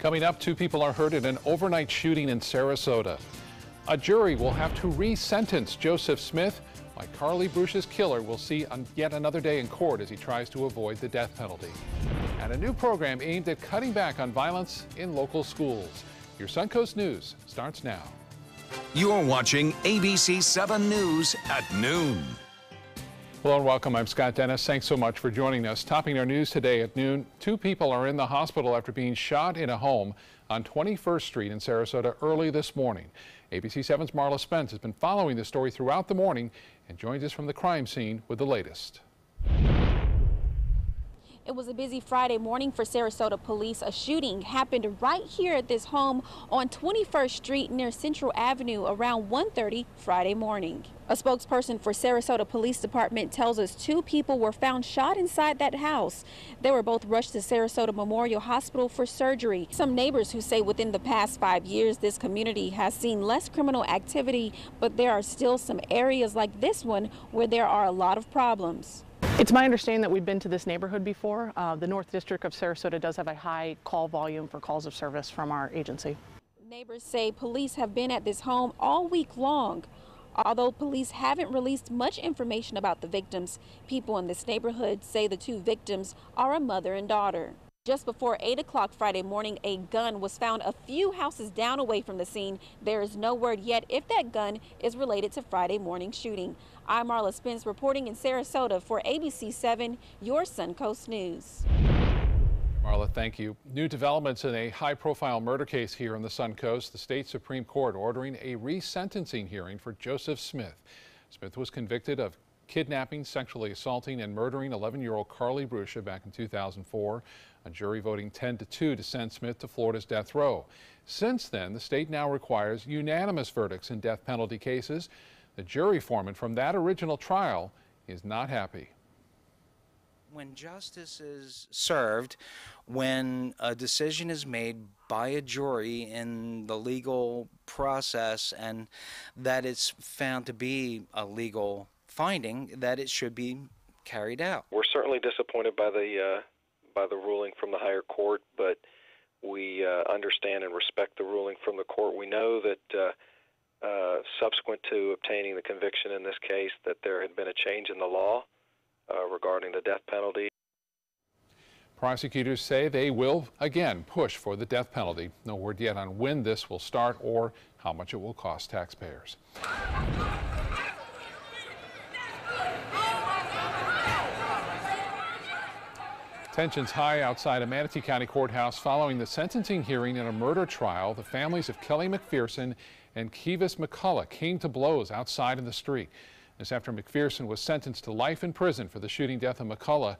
Coming up, 2 people are hurt in an overnight shooting in Sarasota. A jury will have to re-sentence Joseph Smith. Why Carly Bruce's killer will see yet another day in court as he tries to avoid the death penalty. And a new program aimed at cutting back on violence in local schools. Your Suncoast News starts now. You're watching ABC 7 News at noon. Hello and welcome. I'm Scott Dennis. Thanks so much for joining us. Topping our news today at noon, 2 people are in the hospital after being shot in a home on 21st Street in Sarasota early this morning. ABC 7's Marla Spence has been following this story throughout the morning and joins us from the crime scene with the latest. It was a busy Friday morning for Sarasota police. A shooting happened right here at this home on 21st Street near Central Avenue around 1:30 Friday morning. A spokesperson for Sarasota Police Department tells us 2 people were found shot inside that house. They were both rushed to Sarasota Memorial Hospital for surgery. Some neighbors who say within the past 5 years this community has seen less criminal activity, but there are still some areas like this one where there are a lot of problems. It's my understanding that we've been to this neighborhood before. The North District of Sarasota does have a high call volume for calls of service from our agency. Neighbors say police have been at this home all week long. Although police haven't released much information about the victims, people in this neighborhood say the 2 victims are a mother and daughter. Just before 8 o'clock Friday morning, a gun was found a few houses down away from the scene. There is no word yet if that gun is related to Friday morning shooting. I'm Marla Spence reporting in Sarasota for ABC 7, your Suncoast News. Marla, thank you. New developments in a high-profile murder case here on the Suncoast. The state Supreme Court ordering a resentencing hearing for Joseph Smith. Smith was convicted of kidnapping, sexually assaulting, and murdering 11-year-old Carly Bruce back in 2004. A jury voting 10-2 to send Smith to Florida's death row. Since then, the state now requires unanimous verdicts in death penalty cases. The jury foreman from that original trial is not happy. When justice is served, when a decision is made by a jury in the legal process and that it's found to be a legal finding, that it should be carried out. We're certainly disappointed by the ruling from the higher court, but we understand and respect the ruling from the court. We know that subsequent to obtaining the conviction in this case, that there had been a change in the law regarding the death penalty. Prosecutors say they will again push for the death penalty. No word yet on when this will start or how much it will cost taxpayers. Tensions high outside a Manatee County courthouse following the sentencing hearing in a murder trial. The families of Kelly McPherson and Kivas McCullough came to blows outside in the street. This after McPherson was sentenced to life in prison for the shooting death of McCullough.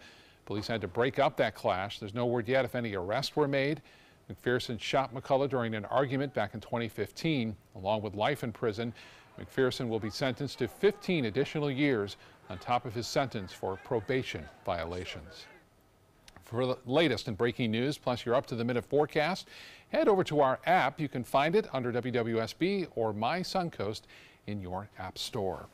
Police had to break up that clash. There's no word yet if any arrests were made. McPherson shot McCullough during an argument back in 2015. Along with life in prison, McPherson will be sentenced to 15 additional years on top of his sentence for probation violations. For the latest in breaking news, plus your up-to-the-minute forecast, head over to our app. You can find it under WWSB or My Suncoast in your app store.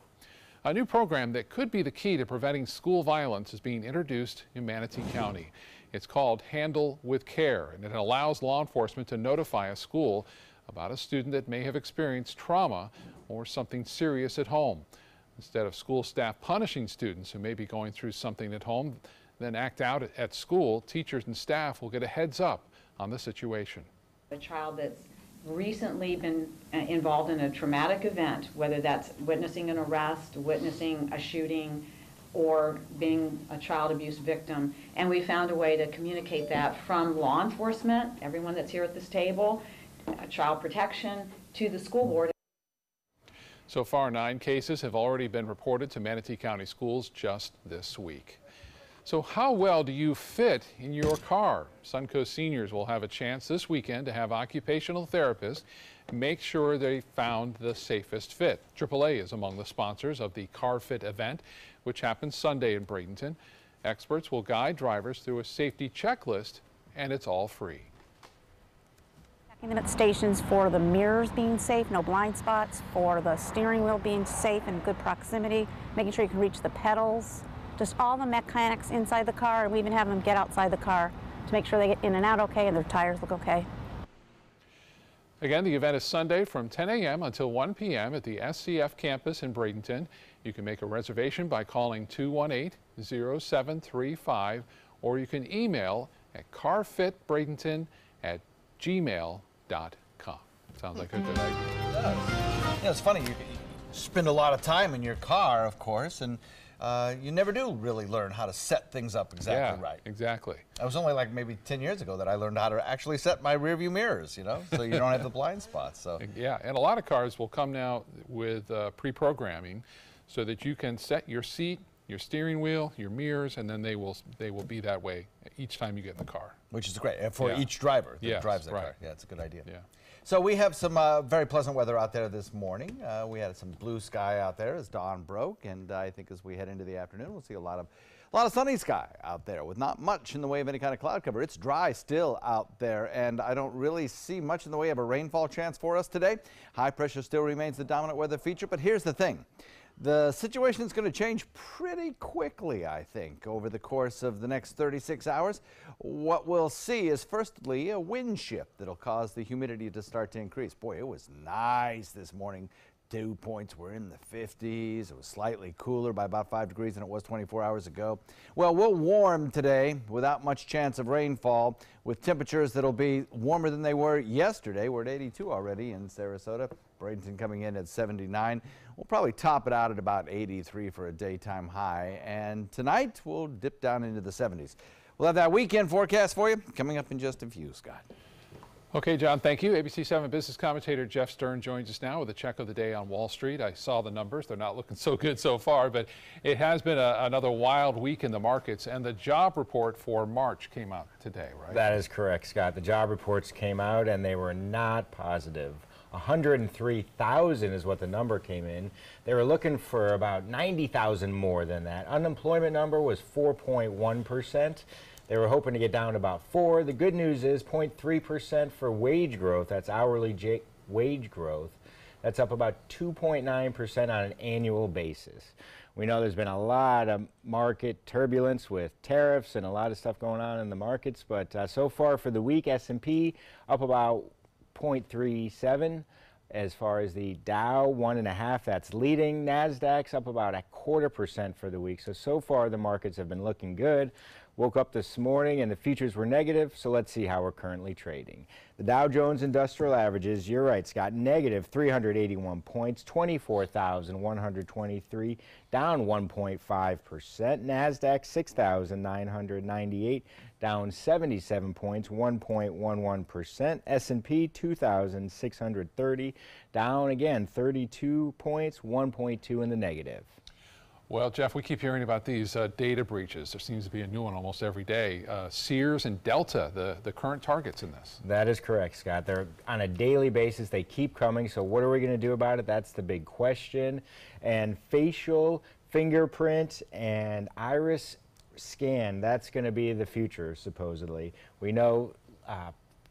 A new program that could be the key to preventing school violence is being introduced in Manatee County. It's called Handle with Care, and it allows law enforcement to notify a school about a student that may have experienced trauma or something serious at home. Instead of school staff punishing students who may be going through something at home, then act out at school, teachers and staff will get a heads up on the situation. A child that's recently been involved in a traumatic event, whether that's witnessing an arrest, witnessing a shooting, or being a child abuse victim, and we found a way to communicate that from law enforcement, everyone that's here at this table, child protection, to the school board. So far, 9 cases have already been reported to Manatee County schools just this week. So how well do you fit in your car? Suncoast seniors will have a chance this weekend to have occupational therapists make sure they found the safest fit. AAA is among the sponsors of the Car Fit event, which happens Sunday in Bradenton. Experts will guide drivers through a safety checklist, and it's all free. Checking them at stations for the mirrors being safe, no blind spots, for the steering wheel being safe and good proximity, making sure you can reach the pedals. Just all the mechanics inside the car, and we even have them get outside the car to make sure they get in and out okay and their tires look okay. Again, the event is Sunday from 10 a.m. until 1 p.m. at the SCF campus in Bradenton. You can make a reservation by calling 218-0735, or you can email at carfitbradenton@gmail.com. Sounds like a good idea. It does. Yeah, it's funny. You spend a lot of time in your car, of course, and you never do really learn how to set things up exactly right. Exactly. It was only like maybe 10 years ago that I learned how to actually set my rearview mirrors, you know, so you don't have the blind spots. So yeah, and a lot of cars will come now with pre-programming so that you can set your seat, your steering wheel, your mirrors, and then they will be that way each time you get in the car. Which is great for each driver that drives that car. Yeah, it's a good idea. Yeah. So we have some very pleasant weather out there this morning. We had some blue sky out there as dawn broke, and I think as we head into the afternoon, we'll see a lot of sunny sky out there with not much in the way of any kind of cloud cover. It's dry still out there, and I don't really see much in the way of a rainfall chance for us today. High pressure still remains the dominant weather feature, but here's the thing. The situation is going to change pretty quickly, I think, over the course of the next 36 hours. What we'll see is, firstly, a wind shift that'll cause the humidity to start to increase. Boy, it was nice this morning. Dew points were in the 50s. It was slightly cooler by about 5 degrees than it was 24 hours ago. Well, we'll warm today without much chance of rainfall, with temperatures that'll be warmer than they were yesterday. We're at 82 already in Sarasota. Bradenton coming in at 79. We'll probably top it out at about 83 for a daytime high. And tonight we'll dip down into the 70s. We'll have that weekend forecast for you coming up in just a few, Scott. Okay, John, thank you. ABC 7 business commentator Jeff Stern joins us now with a check of the day on Wall Street. I saw the numbers. They're not looking so good so far, but it has been another wild week in the markets, and the job report for March came out today, right? That is correct, Scott. The job reports came out, and they were not positive. 103,000 is what the number came in. They were looking for about 90,000 more than that. Unemployment number was 4.1%. They were hoping to get down to about 4. The good news is 0.3% for wage growth. That's hourly wage growth. That's up about 2.9% on an annual basis. We know there's been a lot of market turbulence with tariffs and a lot of stuff going on in the markets, but so far for the week, S&P up about 0.37. As far as the Dow, 1.5, that's leading. NASDAQ's up about 0.25% for the week. So far the markets have been looking good. Woke up this morning and the futures were negative, so let's see how we're currently trading. The Dow Jones Industrial Averages, you're right, Scott, negative 381 points, 24,123, down 1.5%. NASDAQ, 6,998, down 77 points, 1.11%. S&P, 2,630, down again 32 points, 1.2 in the negative. Well, Jeff, we keep hearing about these data breaches. There seems to be a new one almost every day. Sears and Delta, the current targets in this. That is correct, Scott. They're on a daily basis. They keep coming. So what are we going to do about it? That's the big question. And facial, fingerprint, and iris scan, that's going to be the future, supposedly. We know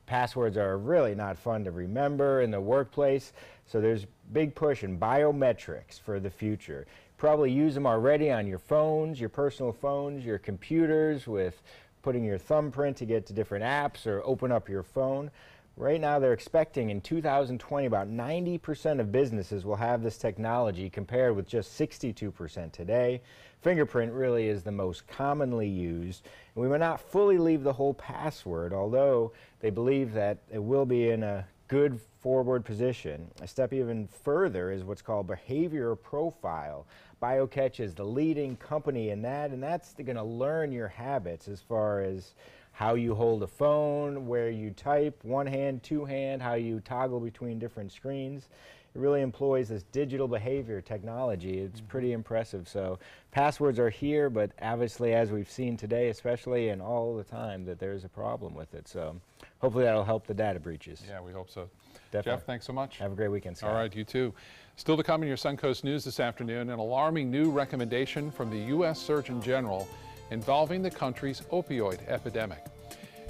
passwords are really not fun to remember in the workplace. So there's big push in biometrics for the future. Probably use them already on your phones, your personal phones, your computers, with putting your thumbprint to get to different apps or open up your phone. Right now they're expecting in 2020 about 90% of businesses will have this technology, compared with just 62% today. Fingerprint really is the most commonly used, and we will not fully leave the whole password, although they believe that it will be in a good forward position. A step even further is what's called behavioral profile. BioCatch is the leading company in that, and that's going to learn your habits as far as how you hold a phone, where you type, one hand, two hand, how you toggle between different screens. It really employs this digital behavior technology. It's pretty impressive. So passwords are here, but obviously, as we've seen today, especially and all the time, that there's a problem with it. So hopefully that'll help the data breaches. Yeah, we hope so. Definitely. Jeff, thanks so much. Have a great weekend, Scott. All right, you too. Still to come in your Suncoast News this afternoon, an alarming new recommendation from the U.S. Surgeon General involving the country's opioid epidemic,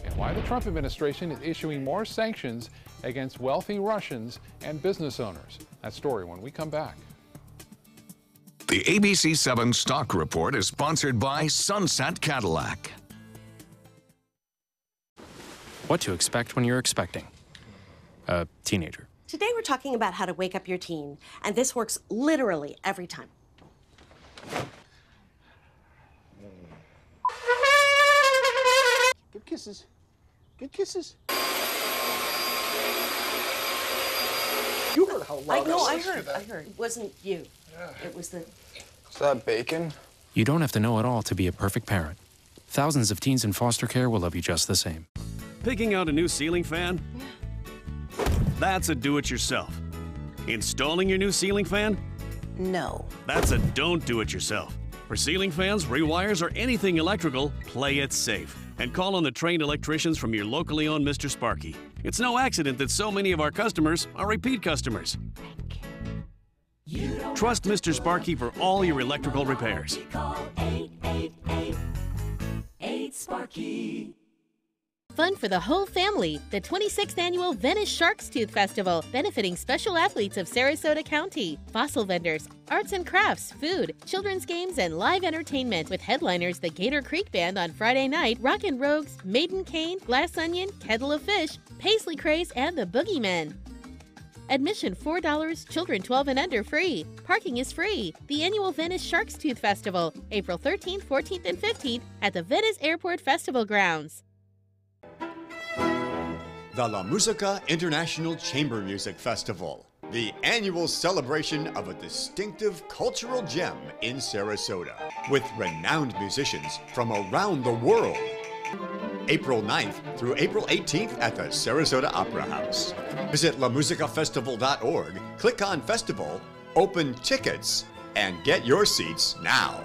and why the Trump administration is issuing more sanctions against wealthy Russians and business owners. That story when we come back. The ABC 7 Stock Report is sponsored by Sunset a teenager. Today we're talking about how to wake up your teen, and this works literally every time. Give kisses. Good kisses. You heard how loud I heard. It wasn't you. Yeah. It was the... Is that bacon? You don't have to know it all to be a perfect parent. Thousands of teens in foster care will love you just the same. Picking out a new ceiling fan? That's a do-it-yourself. Installing your new ceiling fan? No. That's a don't do-it-yourself. For ceiling fans, rewires, or anything electrical, play it safe. And call on the trained electricians from your locally owned Mr. Sparky. It's no accident that so many of our customers are repeat customers. Trust Mr. Sparky for all your electrical repairs. Call 888-8-SPARKY. Fun for the whole family, the 26th Annual Venice Shark's Tooth Festival, benefiting special athletes of Sarasota County, fossil vendors, arts and crafts, food, children's games, and live entertainment with headliners the Gator Creek Band on Friday night, Rockin' Rogues, Maiden Cane, Glass Onion, Kettle of Fish, Paisley Craze, and the Boogeymen. Admission $4, children 12 and under free. Parking is free. The annual Venice Shark's Tooth Festival, April 13th, 14th, and 15th at the Venice Airport Festival Grounds. The La Musica International Chamber Music Festival, the annual celebration of a distinctive cultural gem in Sarasota, with renowned musicians from around the world. April 9th through April 18th at the Sarasota Opera House. Visit lamusicafestival.org, click on Festival, open tickets, and get your seats now.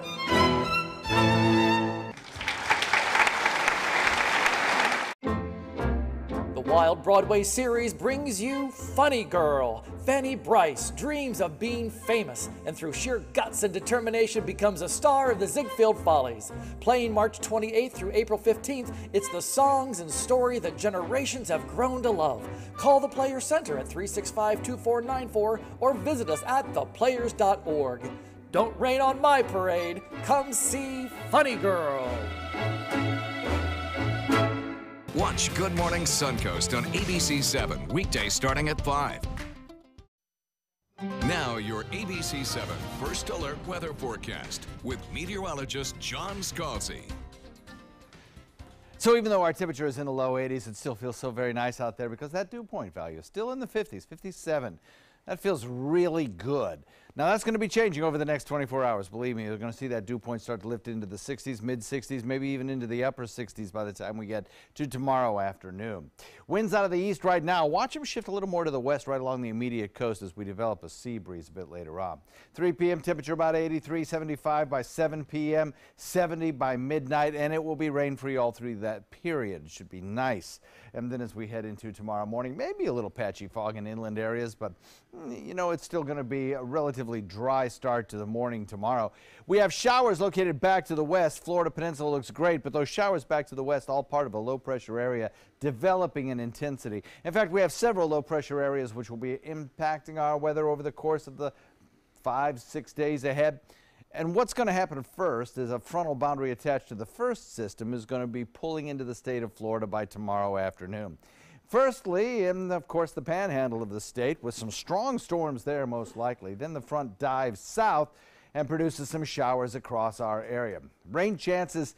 Wild Broadway series brings you Funny Girl. Fanny Brice dreams of being famous and through sheer guts and determination becomes a star of the Ziegfeld Follies. Playing March 28th through April 15th, it's the songs and story that generations have grown to love. Call the Players Center at 365-2494 or visit us at theplayers.org. Don't rain on my parade. Come see Funny Girl. Watch Good Morning Suncoast on ABC7, weekdays starting at 5. Now your ABC7 First Alert weather forecast with meteorologist John Scalzi. So even though our temperature is in the low 80s, it still feels so very nice out there because that dew point value is still in the 50s, 57. That feels really good. Now that's going to be changing over the next 24 hours. Believe me, you're going to see that dew point start to lift into the 60s, mid-60s, maybe even into the upper 60s by the time we get to tomorrow afternoon. Winds out of the east right now. Watch them shift a little more to the west right along the immediate coast as we develop a sea breeze a bit later on. 3 p.m. temperature about 83, 75 by 7 p.m., 70 by midnight, and it will be rain-free all through that period. It should be nice. And then as we head into tomorrow morning, maybe a little patchy fog in inland areas, but you know, it's still going to be a relatively dry start to the morning tomorrow. We have showers located back to the west. Florida Peninsula looks great, but those showers back to the west, all part of a low pressure area developing in intensity. In fact, we have several low pressure areas which will be impacting our weather over the course of the 5-6 days ahead. And what's going to happen first is a frontal boundary attached to the first system is going to be pulling into the state of Florida by tomorrow afternoon. Firstly, in, of course, the panhandle of the state with some strong storms there most likely. Then the front dives south and produces some showers across our area. Rain chances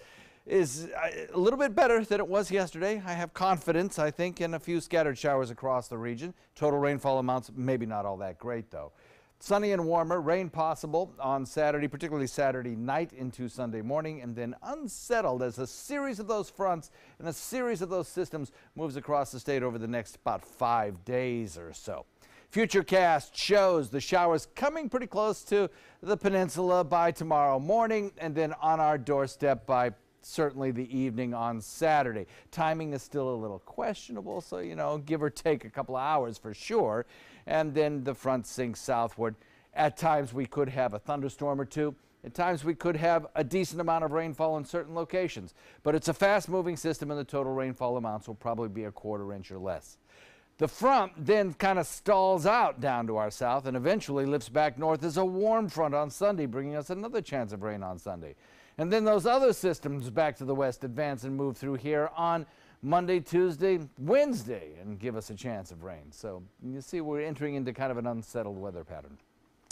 is a little bit better than it was yesterday. I have confidence, I think, in a few scattered showers across the region. Total rainfall amounts maybe not all that great, though. Sunny and warmer, rain possible on Saturday, particularly Saturday night into Sunday morning, and then unsettled as a series of those fronts and a series of those systems moves across the state over the next about 5 days or so. Futurecast shows the showers coming pretty close to the peninsula by tomorrow morning and then on our doorstep by certainly the evening on Saturday. Timing is still a little questionable, so, you know, give or take a couple of hours for sure. And then the front sinks southward. At times we could have a thunderstorm or two. At times we could have a decent amount of rainfall in certain locations. But it's a fast-moving system, and the total rainfall amounts will probably be a quarter inch or less. The front then kind of stalls out down to our south and eventually lifts back north as a warm front on Sunday, bringing us another chance of rain on Sunday. And then those other systems back to the west advance and move through here on Monday, Tuesday, Wednesday, and give us a chance of rain. So you see we're entering into kind of an unsettled weather pattern.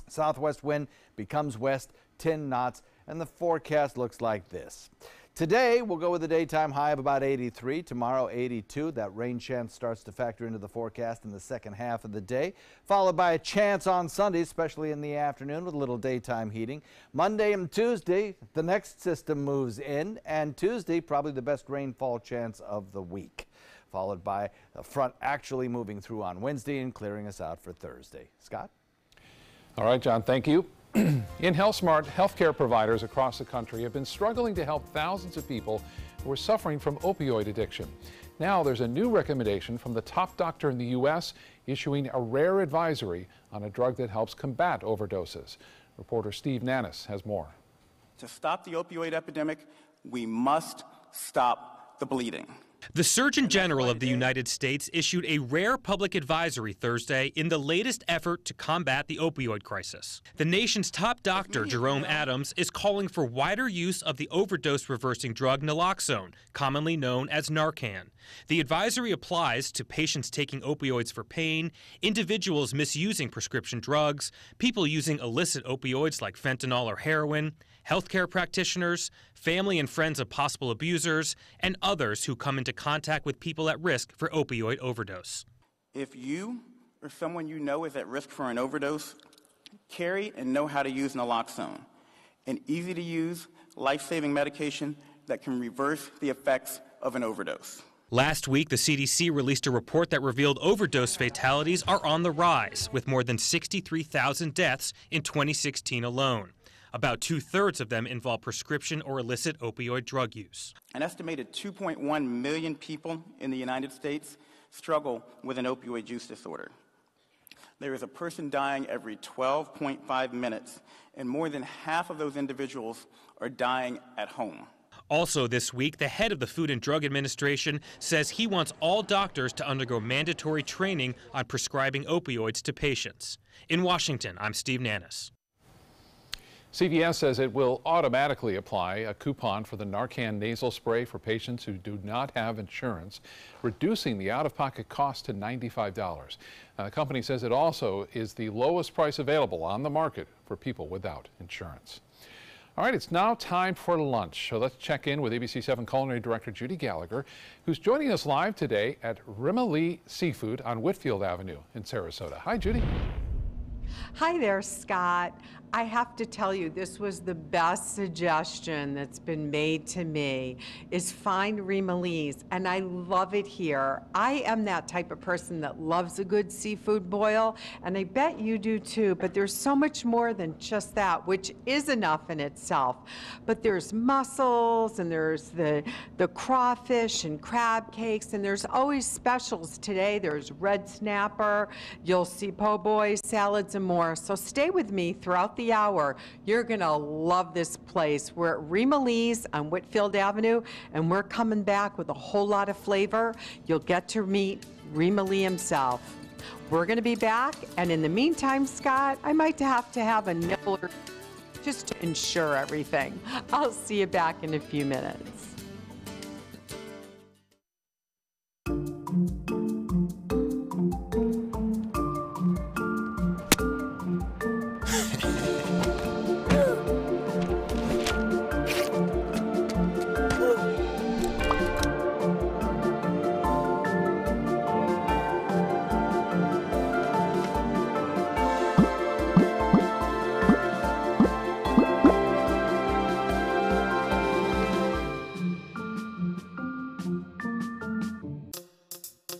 Southwest wind becomes west, 10 knots, and the forecast looks like this. Today, we'll go with a daytime high of about 83. Tomorrow, 82. That rain chance starts to factor into the forecast in the second half of the day, followed by a chance on Sunday, especially in the afternoon with a little daytime heating. Monday and Tuesday, the next system moves in, and Tuesday, probably the best rainfall chance of the week, followed by a front actually moving through on Wednesday and clearing us out for Thursday. Scott? All right, John, thank you. In HealthSmart, healthcare providers across the country have been struggling to help thousands of people who are suffering from opioid addiction. Now there's a new recommendation from the top doctor in the U.S. issuing a rare advisory on a drug that helps combat overdoses. Reporter Steve Nannis has more. To stop the opioid epidemic, we must stop the bleeding. The Surgeon General of the United States issued a rare public advisory Thursday in the latest effort to combat the opioid crisis. The nation's top doctor, Jerome Adams, is calling for wider use of the overdose reversing drug naloxone, commonly known as Narcan. The advisory applies to patients taking opioids for pain, individuals misusing prescription drugs, people using illicit opioids like fentanyl or heroin, healthcare practitioners, family and friends of possible abusers, and others who come into contact with people at risk for opioid overdose. If you or someone you know is at risk for an overdose, carry and know how to use naloxone, an easy-to-use, life-saving medication that can reverse the effects of an overdose. Last week, the CDC released a report that revealed overdose fatalities are on the rise, with more than 63,000 deaths in 2016 alone. About 2/3 of them involve prescription or illicit opioid drug use. An estimated 2.1 million people in the United States struggle with an opioid use disorder. There is a person dying every 12.5 minutes, and more than half of those individuals are dying at home. Also this week, the head of the Food and Drug Administration says he wants all doctors to undergo mandatory training on prescribing opioids to patients. In Washington, I'm Steve Nannis. CVS says it will automatically apply a coupon for the Narcan nasal spray for patients who do not have insurance, reducing the out-of-pocket cost to $95. The company says it also is the lowest price available on the market for people without insurance. All right, it's now time for lunch. So let's check in with ABC 7 Culinary Director Judy Gallagher, who's joining us live today at Rimali Seafood on Whitfield Avenue in Sarasota. Hi, Judy. Hi there, Scott. I have to tell you, this was the best suggestion that's been made to me, is find Rimali's, and I love it here. I am that type of person that loves a good seafood boil, and I bet you do too, but there's so much more than just that, which is enough in itself. But there's mussels, and there's the crawfish and crab cakes, and there's always specials. Today there's red snapper, you'll see po' boy, salads, and more. So stay with me throughout the hour. You're gonna love this place. We're at Rimali's on Whitfield Avenue, and we're coming back with a whole lot of flavor. You'll get to meet Rimali himself. We're gonna be back, and in the meantime, Scott, I might have to have a nibble just to ensure everything. I'll see you back in a few minutes.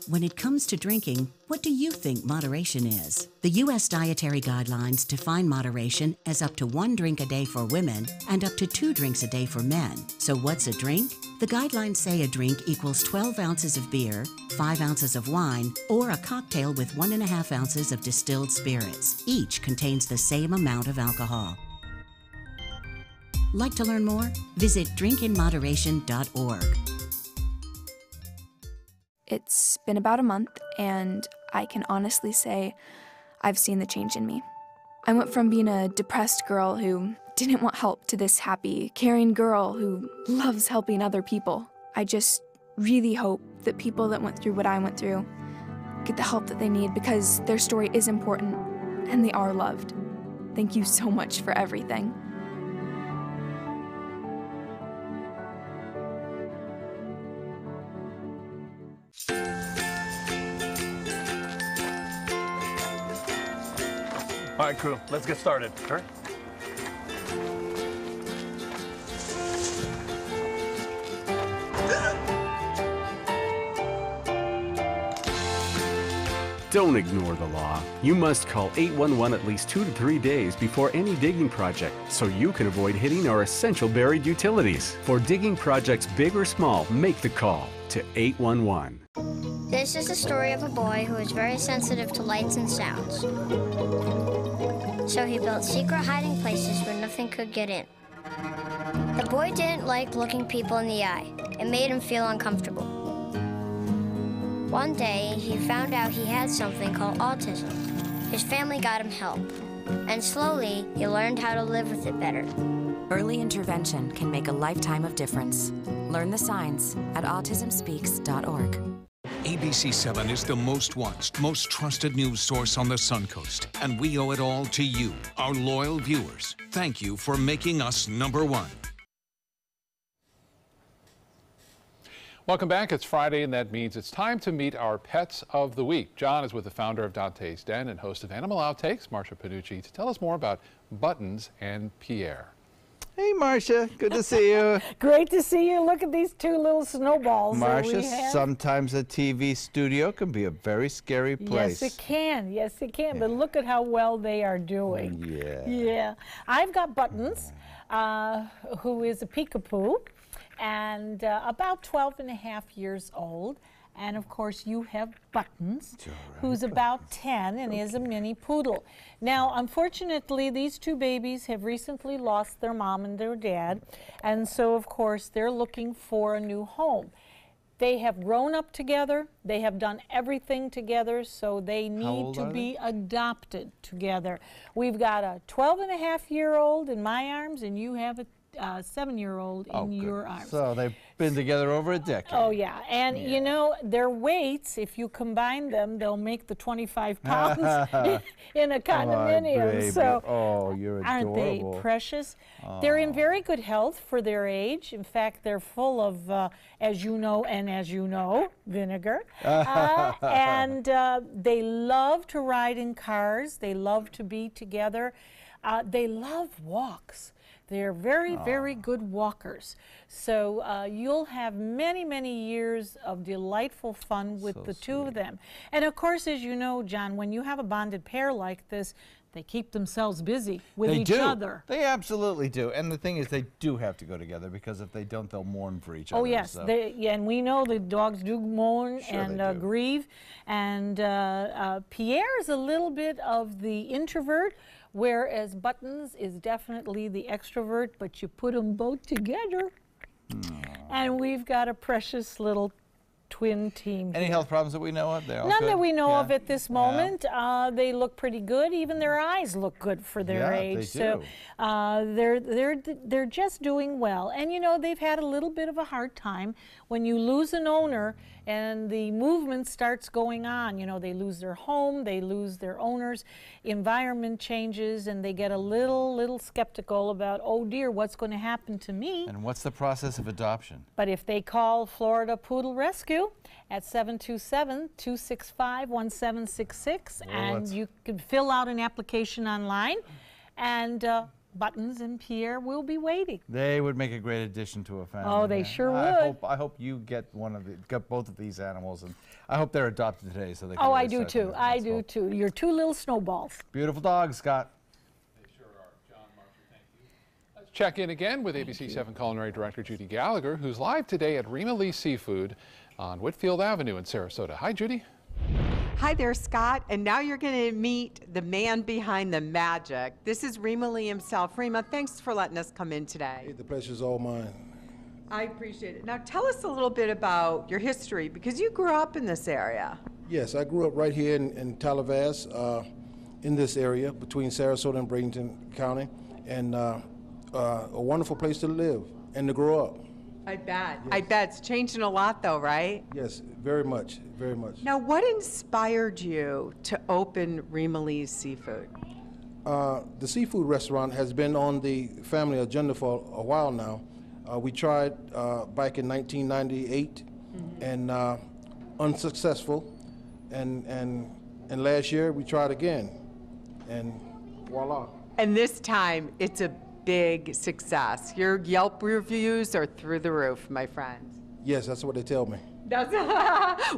When it comes to drinking, what do you think moderation is? The U.S. Dietary Guidelines define moderation as up to 1 drink a day for women and up to 2 drinks a day for men. So what's a drink? The guidelines say a drink equals 12 ounces of beer, 5 ounces of wine, or a cocktail with 1.5 ounces of distilled spirits. Each contains the same amount of alcohol. Like to learn more? Visit drinkinmoderation.org. It's been about a month, and I can honestly say I've seen the change in me. I went from being a depressed girl who didn't want help to this happy, caring girl who loves helping other people. I just really hope that people that went through what I went through get the help that they need, because their story is important and they are loved. Thank you so much for everything. All right, crew, let's get started. Sure. Don't ignore the law. You must call 811 at least 2 to 3 days before any digging project so you can avoid hitting our essential buried utilities. For digging projects big or small, make the call to 811. This is the story of a boy who is very sensitive to lights and sounds. So he built secret hiding places where nothing could get in. The boy didn't like looking people in the eye. It made him feel uncomfortable. One day, he found out he had something called autism. His family got him help, and slowly, he learned how to live with it better. Early intervention can make a lifetime of difference. Learn the signs at autismspeaks.org. ABC7 is the most watched, most trusted news source on the Suncoast, and we owe it all to you, our loyal viewers. Thank you for making us #1. Welcome back. It's Friday, and that means it's time to meet our pets of the week. John is with the founder of Dante's Den and host of Animal Outtakes, Marcia Panucci, to tell us more about Buttons and Pierre. Hey, Marcia. Good to see you. Great to see you. Look at these two little snowballs. Marcia, sometimes a TV studio can be a very scary place. Yes, it can. Yes, it can. Yeah. But look at how well they are doing. Yeah. Yeah. I've got Buttons, who is a peekapoo, and about 12 and a half years old. And of course you have Buttons, who's about 10 and is a mini poodle. Now, unfortunately, these two babies have recently lost their mom and their dad, and so of course they're looking for a new home. They have grown up together, they have done everything together, so they need to be adopted together. We've got a 12-and-a-half-year-old in my arms, and you have a 7-year-old in your arms. So they've been together over a decade. Oh, yeah. And, you know, their weights, if you combine them, they'll make the 25 pounds in a condominium. So, you're adorable. Aren't they precious? They're in very good health for their age. In fact, they're full of, as you know and as you know, vinegar. And they love to ride in cars. They love to be together. They love walks. They're very, very good walkers. So you'll have many, many years of delightful fun with the two of them. And of course, as you know, John, when you have a bonded pair like this, they keep themselves busy with each other. They absolutely do. And the thing is, they do have to go together, because if they don't, they'll mourn for each other. Oh, yes. So. Yeah, and we know the dogs do mourn and grieve. And Pierre is a little bit of the introvert, whereas Buttons is definitely the extrovert, but you put them both together, and we've got a precious little twin team. Any health problems that we know of? None that we know of at this moment. They look pretty good. Even their eyes look good for their age. They do. So they're just doing well. And you know, they've had a little bit of a hard time when you lose an owner and the movement starts going on. You know, they lose their home, they lose their owners, environment changes, and they get a little skeptical about, oh dear, what's going to happen to me? And what's the process of adoption? But if they call Florida Poodle Rescue at 727-265-1766, and you can fill out an application online, and Buttons and Pierre will be waiting. They would make a great addition to a family. Oh, they sure would. I hope you get both of these animals, and I hope they're adopted today so they can. Oh, I do too. I do too. You're two little snowballs. Beautiful dogs, Scott. They sure are. John, Marcia, thank you. Let's check in again with ABC7 Culinary Director Judy Gallagher, who's live today at Rima Lee Seafood on Whitfield Avenue in Sarasota. Hi, Judy. Hi there, Scott. And now you're going to meet the man behind the magic. This is Rima Lee himself. Rima, thanks for letting us come in today. Hey, the pleasure's all mine. I appreciate it. Now tell us a little bit about your history, because you grew up in this area. Yes, I grew up right here in Tallahassee, in this area between Sarasota and Bradenton County, and a wonderful place to live and to grow up. I bet. Yes. I bet. It's changing a lot, though, right? Yes, very much, very much. Now, what inspired you to open Remalee's Seafood? The seafood restaurant has been on the family agenda for a while now. We tried back in 1998 and unsuccessful. And last year we tried again, and voila. And this time it's a big success. Your Yelp reviews are through the roof, my friend. Yes, that's what they tell me.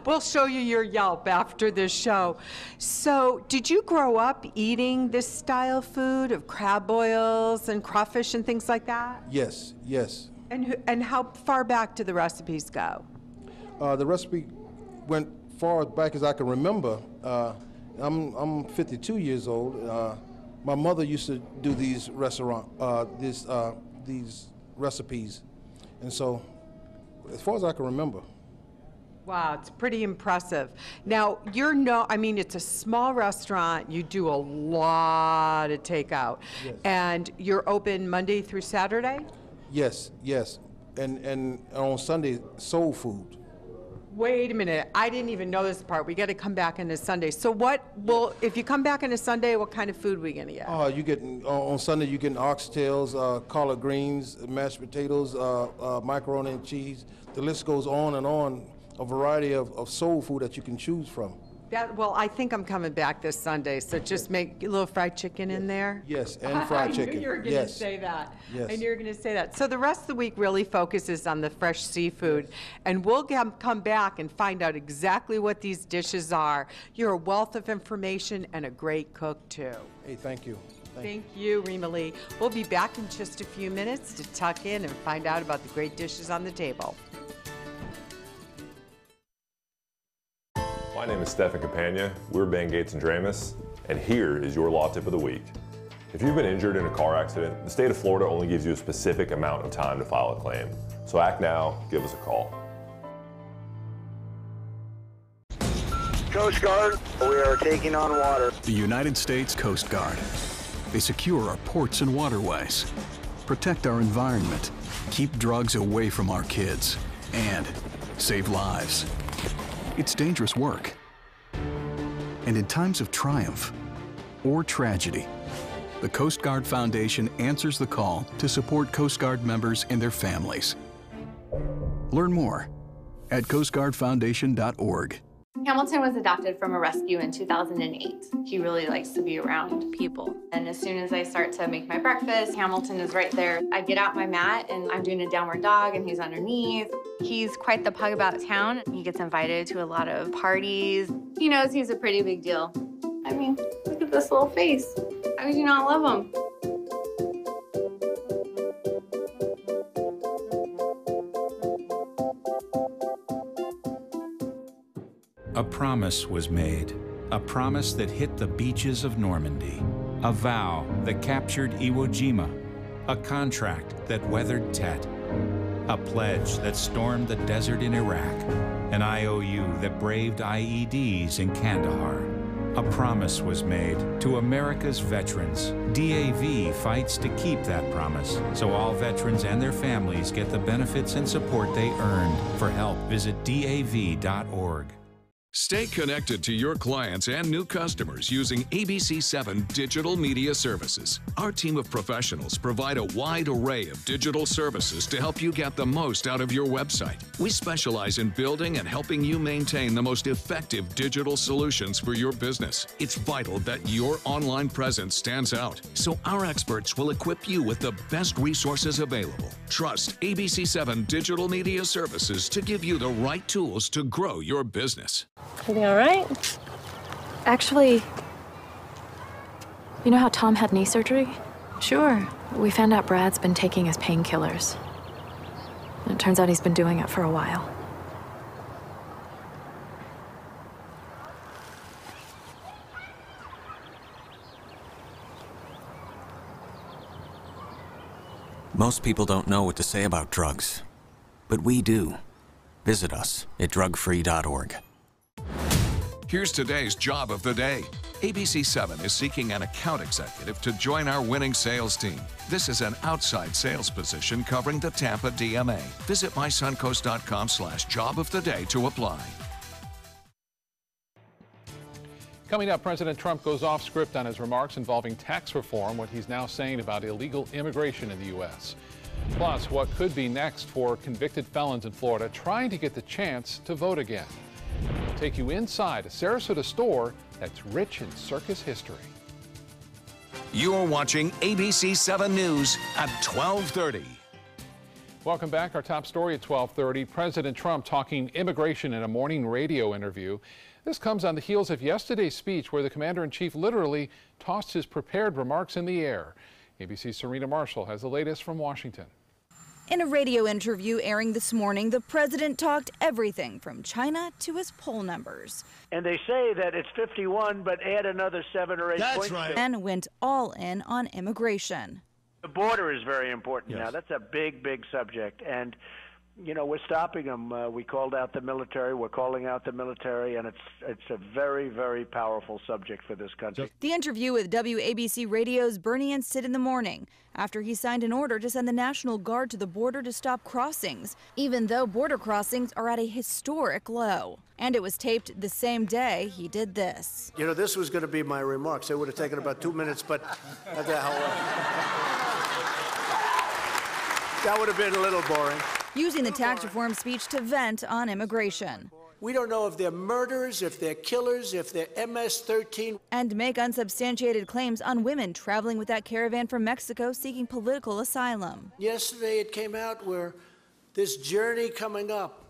We'll show you your Yelp after this show. So, did you grow up eating this style of food of crab boils and crawfish and things like that? Yes, yes. And how far back do the recipes go? The recipe went far back as I can remember. I'm 52 years old. My mother used to do these these recipes, and so as far as I can remember. Wow, it's pretty impressive. Now, I mean, it's a small restaurant. You do a lot of takeout. Yes. And you're open Monday through Saturday? Yes, yes. And on Sunday, soul food. Wait a minute, I didn't even know this part. We got to come back on a Sunday. So if you come back on a Sunday, what kind of food are we going to get? On Sunday, you get oxtails, collard greens, mashed potatoes, macaroni and cheese. The list goes on and on. A variety of soul food that you can choose from. Well, I think I'm coming back this Sunday, so just make a little fried chicken in there. Yes, and fried chicken. I knew you were going to say that. Yes. I knew you were going to say that. So the rest of the week really focuses on the fresh seafood, and we'll come back and find out exactly what these dishes are. You're a wealth of information and a great cook, too. Hey, thank you. Thank you, Remalee. We'll be back in just a few minutes to tuck in and find out about the great dishes on the table. My name is Stephen Campagna. We're Ben Gates and Dramus, and here is your law tip of the week. If you've been injured in a car accident, the state of Florida only gives you a specific amount of time to file a claim. So act now, give us a call. Coast Guard, we are taking on water. The United States Coast Guard. They secure our ports and waterways, protect our environment, keep drugs away from our kids, and save lives. It's dangerous work. And in times of triumph or tragedy, the Coast Guard Foundation answers the call to support Coast Guard members and their families. Learn more at coastguardfoundation.org. Hamilton was adopted from a rescue in 2008. He really likes to be around people. And as soon as I start to make my breakfast, Hamilton is right there. I get out my mat and I'm doing a downward dog and he's underneath. He's quite the pug about town. He gets invited to a lot of parties. He knows he's a pretty big deal. I mean, look at this little face. How could you not love him? A promise was made, a promise that hit the beaches of Normandy, a vow that captured Iwo Jima, a contract that weathered Tet, a pledge that stormed the desert in Iraq, an IOU that braved IEDs in Kandahar. A promise was made to America's veterans. DAV fights to keep that promise, so all veterans and their families get the benefits and support they earned. For help, visit DAV.org. Stay connected to your clients and new customers using ABC7 Digital Media Services. Our team of professionals provide a wide array of digital services to help you get the most out of your website. We specialize in building and helping you maintain the most effective digital solutions for your business. It's vital that your online presence stands out, so our experts will equip you with the best resources available. Trust ABC7 Digital Media Services to give you the right tools to grow your business. Everything all right? Actually, you know how Tom had knee surgery? Sure. We found out Brad's been taking his painkillers. And it turns out he's been doing it for a while. Most people don't know what to say about drugs, but we do. Visit us at drugfree.org. Here's today's job of the day. ABC7 is seeking an account executive to join our winning sales team. This is an outside sales position covering the Tampa DMA. Visit mysuncoast.com/job of the day to apply. Coming up, President Trump goes off script on his remarks involving tax reform, what he's now saying about illegal immigration in the U.S. Plus, what could be next for convicted felons in Florida trying to get the chance to vote again. We'll take you inside a Sarasota store that's rich in circus history. You're watching ABC 7 News at 12:30. Welcome back. Our top story at 12:30. President Trump talking immigration in a morning radio interview. This comes on the heels of yesterday's speech where the commander-in-chief literally tossed his prepared remarks in the air. ABC's Serena Marshall has the latest from Washington. In a radio interview airing this morning, the president talked everything from China to his poll numbers. And they say that it's 51, but add another 7 or 8 points. That's right. And went all in on immigration. The border is very important now. That's a big, big subject. And, you know, we're stopping them. We called out the military. We're calling out the military. And it's a very, very powerful subject for this country. The interview with WABC Radio's Bernie and Sid in the morning after he signed an order to send the National Guard to the border to stop crossings, even though border crossings are at a historic low. And it was taped the same day he did this. You know, this was going to be my remarks. It would have taken about 2 minutes, but that would have been a little boring. Using the tax reform speech to vent on immigration. We don't know if they're murderers, if they're killers, if they're MS-13. And make unsubstantiated claims on women traveling with that caravan from Mexico seeking political asylum. Yesterday it came out where this journey coming up,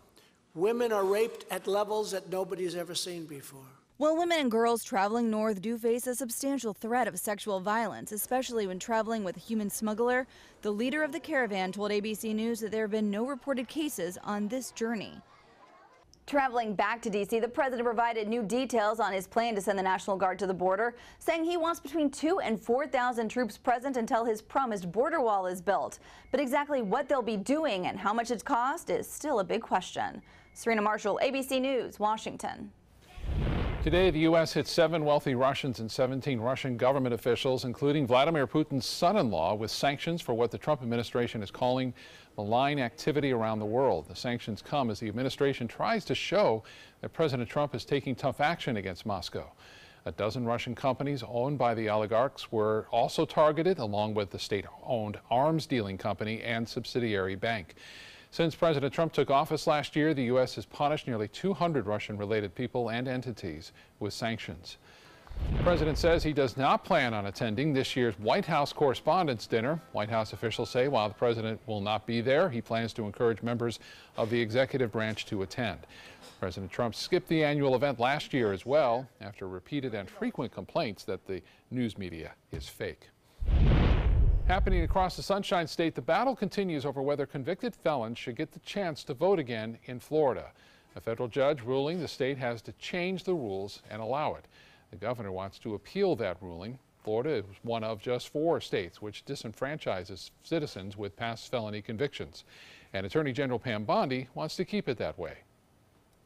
women are raped at levels that nobody's ever seen before. Well, women and girls traveling north do face a substantial threat of sexual violence, especially when traveling with a human smuggler. The leader of the caravan told ABC News that there have been no reported cases on this journey. Traveling back to D.C., the president provided new details on his plan to send the National Guard to the border, saying he wants between 2,000 and 4,000 troops present until his promised border wall is built. But exactly what they'll be doing and how much it's cost is still a big question. Serena Marshall, ABC News, Washington. Today, the U.S. hit 7 wealthy Russians and 17 Russian government officials, including Vladimir Putin's son-in-law, with sanctions for what the Trump administration is calling malign activity around the world. The sanctions come as the administration tries to show that President Trump is taking tough action against Moscow. A dozen Russian companies owned by the oligarchs were also targeted, along with the state-owned arms dealing company and subsidiary bank. Since President Trump took office last year, the U.S. has punished nearly 200 Russian-related people and entities with sanctions. The president says he does not plan on attending this year's White House Correspondents' Dinner. White House officials say while the president will not be there, he plans to encourage members of the executive branch to attend. President Trump skipped the annual event last year as well, after repeated and frequent complaints that the news media is fake. Happening across the Sunshine State, the battle continues over whether convicted felons should get the chance to vote again in Florida. A federal judge ruling the state has to change the rules and allow it. The governor wants to appeal that ruling. Florida is one of just 4 states which disenfranchises citizens with past felony convictions. And Attorney General Pam Bondi wants to keep it that way.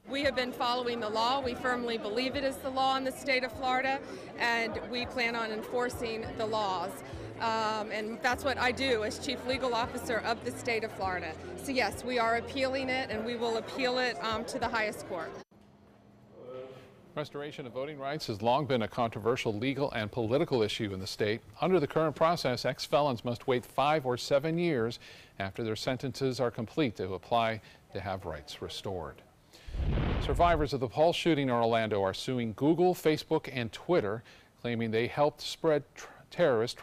We have been following the law. We firmly believe it is the law in the state of Florida, and we plan on enforcing the laws. And that's what I do as Chief Legal Officer of the state of Florida. So yes, we are appealing it, and we will appeal it to the highest court. Restoration of voting rights has long been a controversial legal and political issue in the state. Under the current process, ex-felons must wait 5 or 7 years after their sentences are complete to apply to have rights restored. Survivors of the Pulse shooting in Orlando are suing Google, Facebook, and Twitter, claiming they helped spread terrorist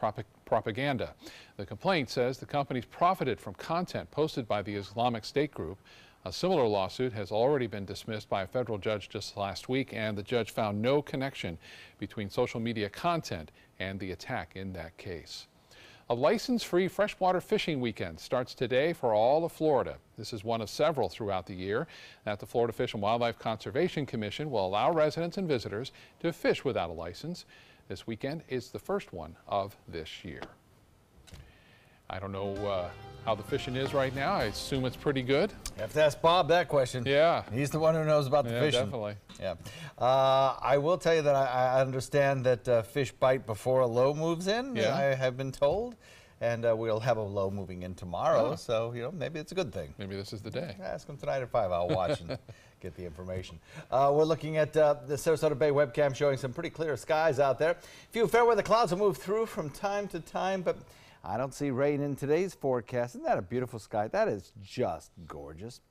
propaganda. The complaint says the companies profited from content posted by the Islamic State group. A similar lawsuit has already been dismissed by a federal judge just last week, and the judge found no connection between social media content and the attack in that case. A license-free freshwater fishing weekend starts today for all of Florida. This is one of several throughout the year that the Florida Fish and Wildlife Conservation Commission will allow residents and visitors to fish without a license. This weekend is the first one of this year. I don't know how the fishing is right now. I assume it's pretty good. You have to ask Bob that question. Yeah. He's the one who knows about the fishing. Definitely. Yeah. I will tell you that I understand that fish bite before a low moves in, Yeah. I have been told. And we'll have a low moving in tomorrow, Oh. so, you know, maybe it's a good thing. Maybe this is the day. Ask him tonight at 5. I'll watch and get the information. We're looking at the Sarasota Bay webcam showing some pretty clear skies out there. A few fair weather clouds will move through from time to time, but I don't see rain in today's forecast. Isn't that a beautiful sky? That is just gorgeous.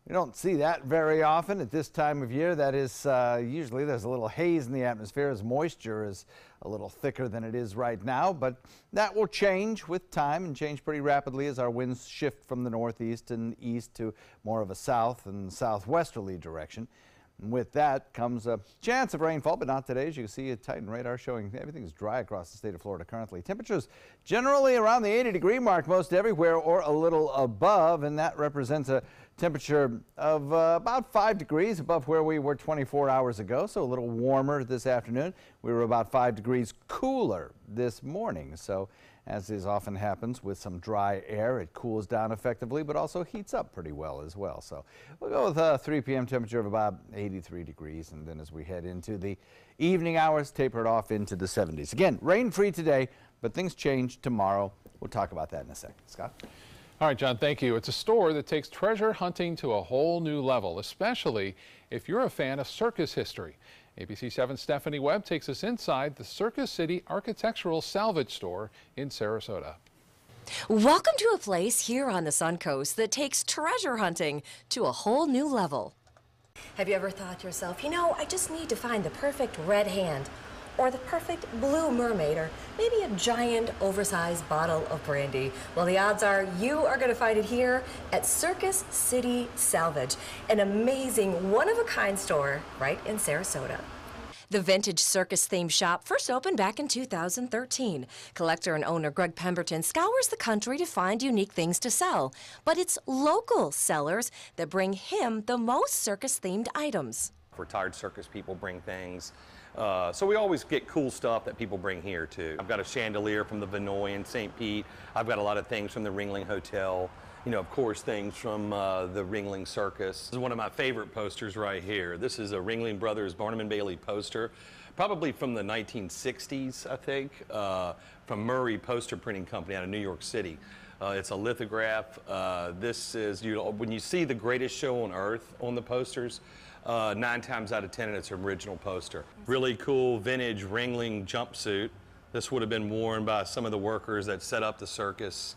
We don't see that very often at this time of year. That is, usually there's a little haze in the atmosphere as moisture is a little thicker than it is right now, but that will change with time and change pretty rapidly as our winds shift from the northeast and east to more of a south and southwesterly direction. And with that comes a chance of rainfall, but not today. As you can see, a Titan radar showing everything's dry across the state of Florida currently. Temperatures generally around the 80-degree mark most everywhere or a little above, and that represents a temperature of about 5 degrees above where we were 24 hours ago, so a little warmer this afternoon. We were about 5 degrees cooler this morning, so as is often happens with some dry air, it cools down effectively, but also heats up pretty well as well. So we'll go with a 3 p.m. temperature of about 83 degrees, and then as we head into the evening hours, taper it off into the 70s. Again, rain-free today, but things change tomorrow. We'll talk about that in a second. Scott? All right, John, thank you. It's a store that takes treasure hunting to a whole new level, especially if you're a fan of circus history. ABC 7's Stephanie Webb takes us inside the Circus City Architectural Salvage Store in Sarasota. Welcome to a place here on the Suncoast that takes treasure hunting to a whole new level. Have you ever thought to yourself, you know, I just need to find the perfect red hand, or the perfect blue mermaid, or maybe a giant oversized bottle of brandy? Well, the odds are you are going to find it here at Circus City Salvage, an amazing one-of-a-kind store right in Sarasota. The vintage circus-themed shop first opened back in 2013. Collector and owner Greg Pemberton scours the country to find unique things to sell, but it's local sellers that bring him the most circus-themed items. Retired circus people bring things. So we always get cool stuff that people bring here too. I've got a chandelier from the Vinoy in St. Pete. I've got a lot of things from the Ringling Hotel. You know, of course, things from the Ringling Circus. This is one of my favorite posters right here. This is a Ringling Brothers Barnum and Bailey poster, probably from the 1960s, I think, from Murray Poster Printing Company out of New York City. It's a lithograph. This is, when you see The Greatest Show on Earth on the posters, 9 times out of 10 it's an original poster. Really cool vintage Ringling jumpsuit. This would have been worn by some of the workers that set up the circus.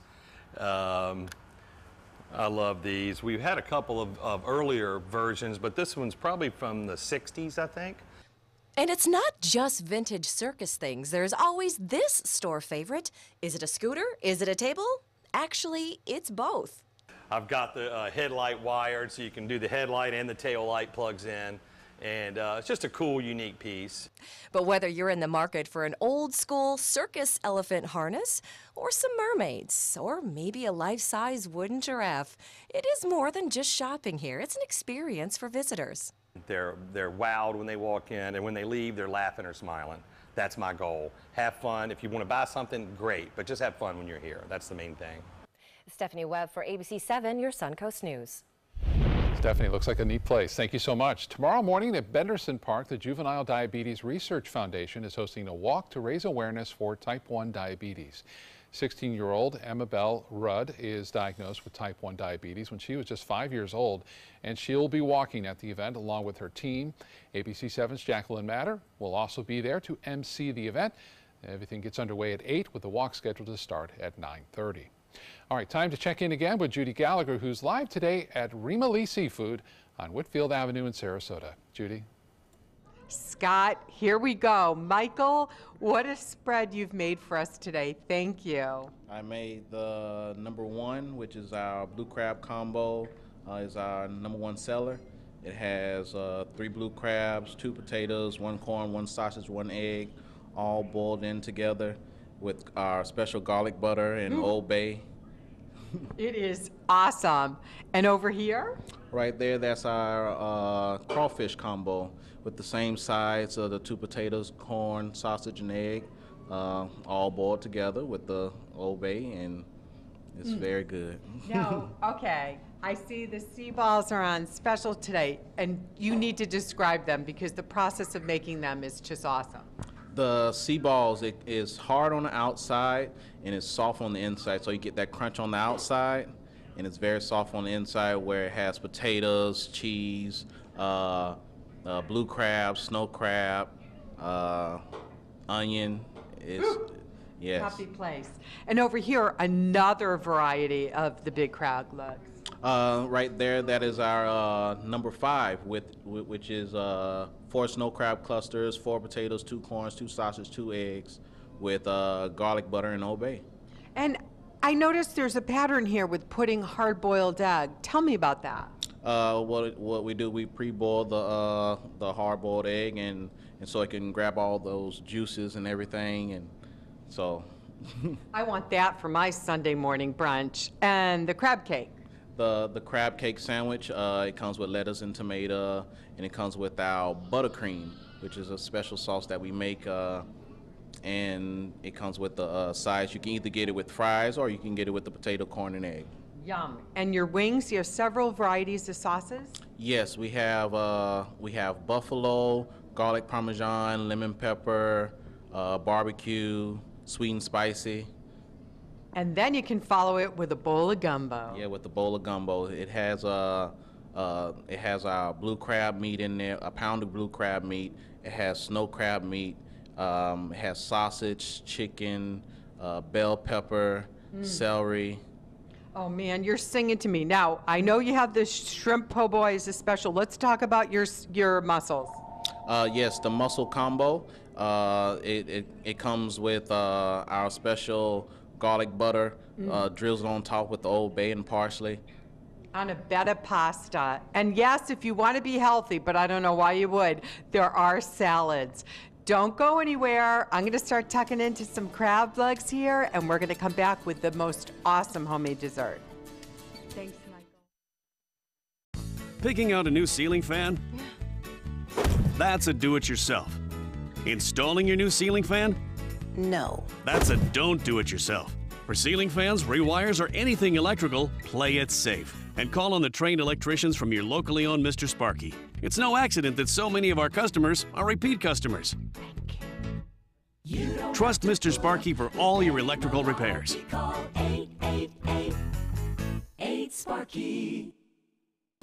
I love these. We've had a couple of earlier versions, but this one's probably from the 60s, I think. And it's not just vintage circus things. There's always this store favorite. Is it a scooter? Is it a table? Actually, it's both. I've got the headlight wired so you can do the headlight and the tail light plugs in. And it's just a cool, unique piece. But whether you're in the market for an old school circus elephant harness, or some mermaids, or maybe a life-size wooden giraffe, it is more than just shopping here. It's an experience for visitors. They're wowed when they walk in, and when they leave, they're laughing or smiling. That's my goal. Have fun. If you want to buy something, great, but just have fun when you're here. That's the main thing. Stephanie Webb for ABC 7, your Suncoast News. Stephanie, looks like a neat place. Thank you so much. Tomorrow morning at Benderson Park, the Juvenile Diabetes Research Foundation is hosting a walk to raise awareness for type 1 diabetes. 16-year-old Emma Bell Rudd is diagnosed with type 1 diabetes when she was just 5 years old, and she'll be walking at the event along with her team. ABC 7's Jacqueline Matter will also be there to MC the event. Everything gets underway at 8 with the walk scheduled to start at 9:30. All right, time to check in again with Judy Gallagher, who's live today at Rima Lee Seafood on Whitfield Avenue in Sarasota. Judy? Scott, here we go. Michael, what a spread you've made for us today. Thank you. I made the #1, which is our blue crab combo, is our #1 seller. It has 3 blue crabs, 2 potatoes, 1 corn, 1 sausage, 1 egg, all boiled in together with our special garlic butter and Old Bay. It is awesome. And over here? Right there, that's our crawfish combo with the same sides of the 2 potatoes, corn, sausage, and egg, all boiled together with the Old Bay, and It's very good. No, okay. I see the sea balls are on special today, and you need to describe them because the process of making them is just awesome. The sea balls, it is hard on the outside and it's soft on the inside. So you get that crunch on the outside and it's very soft on the inside, where it has potatoes, cheese, blue crab, snow crab, onion. Yes. Happy place. And over here, another variety of the big crab legs. Right there, that is our number 5, which is 4 snow crab clusters, 4 potatoes, 2 corns, 2 sausages, 2 eggs, with garlic butter and Old Bay. And I noticed there's a pattern here with putting hard-boiled egg. Tell me about that. What we do, we pre-boil the hard-boiled egg, and so it can grab all those juices and everything, and so. I want that for my Sunday morning brunch. And the crab cake. The crab cake sandwich, it comes with lettuce and tomato, and it comes with our buttercream, which is a special sauce that we make, and it comes with the sides. You can either get it with fries or you can get it with the potato, corn, and egg. Yum. And your wings, you have several varieties of sauces? Yes, we have buffalo, garlic parmesan, lemon pepper, barbecue, sweet and spicy. And then you can follow it with a bowl of gumbo. Yeah, with the bowl of gumbo. It has our blue crab meat in there, a pound of blue crab meat. It has snow crab meat. It has sausage, chicken, bell pepper, celery. Oh man, you're singing to me. Now, I know you have the shrimp po' boy as a special. Let's talk about your mussels. Yes, the mussel combo. It comes with our special garlic butter, drizzled on top with the Old Bay and parsley. On a bed of pasta. And yes, if you want to be healthy, but I don't know why you would, there are salads. Don't go anywhere. I'm going to start tucking into some crab legs here, and we're going to come back with the most awesome homemade dessert. Thanks, Michael. Picking out a new ceiling fan? That's a do-it-yourself. Installing your new ceiling fan? No. That's a don't do it yourself. For ceiling fans, rewires, or anything electrical, play it safe. And call on the trained electricians from your locally owned Mr. Sparky. It's no accident that so many of our customers are repeat customers. Trust Mr. Sparky for all your electrical repairs. Call 888-8-SPARKY.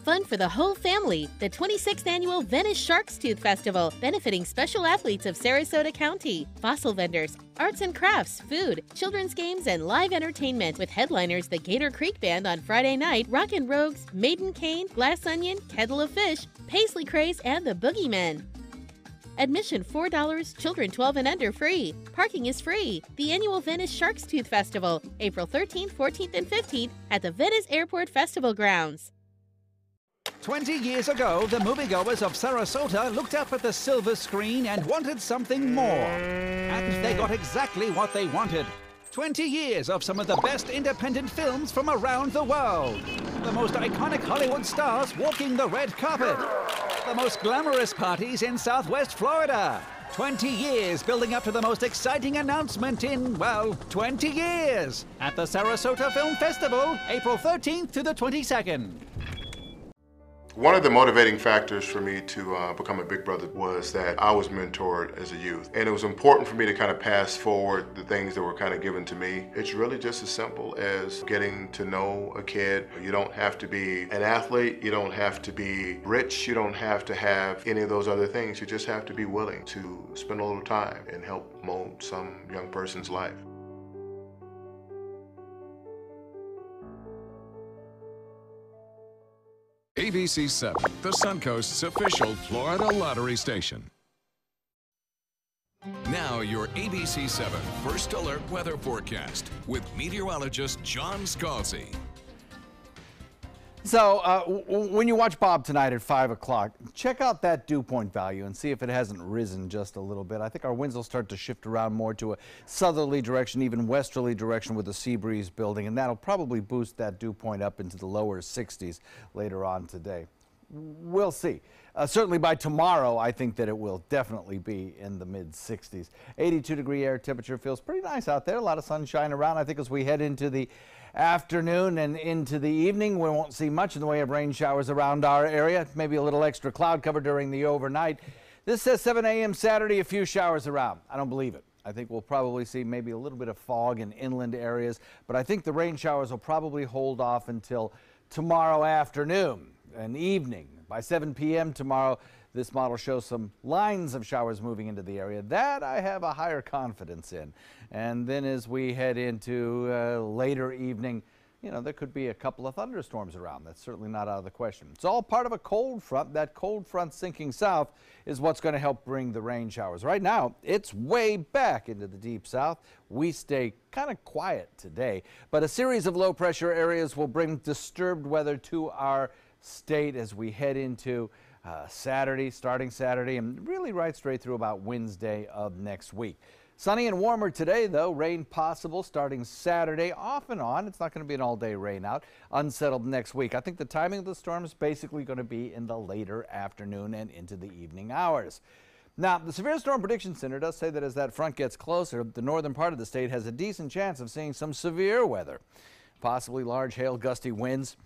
Fun for the whole family. The 26th Annual Venice Shark's Tooth Festival, benefiting special athletes of Sarasota County. Fossil vendors, arts and crafts, food, children's games, and live entertainment with headliners the Gator Creek Band on Friday night, Rockin' Rogues, Maiden Cane, Glass Onion, Kettle of Fish, Paisley Craze, and the Boogeymen. Admission $4, children 12 and under free. Parking is free. The annual Venice Shark's Tooth Festival, April 13th, 14th, and 15th at the Venice Airport Festival Grounds. 20 years ago, the moviegoers of Sarasota looked up at the silver screen and wanted something more. And they got exactly what they wanted. 20 years of some of the best independent films from around the world. The most iconic Hollywood stars walking the red carpet. The most glamorous parties in Southwest Florida. 20 years building up to the most exciting announcement in, well, 20 years. At the Sarasota Film Festival, April 13th to the 22nd. One of the motivating factors for me to become a Big Brother was that I was mentored as a youth. And it was important for me to kind of pass forward the things that were kind of given to me. It's really just as simple as getting to know a kid. You don't have to be an athlete, you don't have to be rich, you don't have to have any of those other things. You just have to be willing to spend a little time and help mold some young person's life. ABC 7, the Suncoast's official Florida lottery station. Now your ABC 7 First Alert weather forecast with meteorologist John Scalzi. So when you watch Bob tonight at 5 o'clock, check out that dew point value and see if it hasn't risen just a little bit. I think our winds will start to shift around more to a southerly direction, even westerly direction with the sea breeze building, and that'll probably boost that dew point up into the lower 60s later on today. we'll see. Certainly by tomorrow, I think that it will definitely be in the mid-60s. 82-degree air temperature feels pretty nice out there. A lot of sunshine around. I think as we head into the afternoon and into the evening, we won't see much in the way of rain showers around our area. Maybe a little extra cloud cover during the overnight. This says 7 a.m. Saturday, a few showers around. I don't believe it. I think we'll probably see maybe a little bit of fog in inland areas, but I think the rain showers will probably hold off until tomorrow afternoon and evening. By 7 p.m. tomorrow, this model shows some lines of showers moving into the area. That I have a higher confidence in. And then as we head into later evening, you know, there could be a couple of thunderstorms around. That's certainly not out of the question. It's all part of a cold front. That cold front sinking south is what's going to help bring the rain showers. Right now, it's way back into the deep south. We stay kind of quiet today, but a series of low pressure areas will bring disturbed weather to our state as we head into Saturday, starting Saturday, and really right straight through about Wednesday of next week. Sunny and warmer today, though. Rain possible starting Saturday, off and on. It's not going to be an all-day rain out. Unsettled next week. I think the timing of the storm is basically going to be in the later afternoon and into the evening hours. Now, the Severe Storm Prediction Center does say that as that front gets closer, the northern part of the state has a decent chance of seeing some severe weather. Possibly large hail, gusty winds.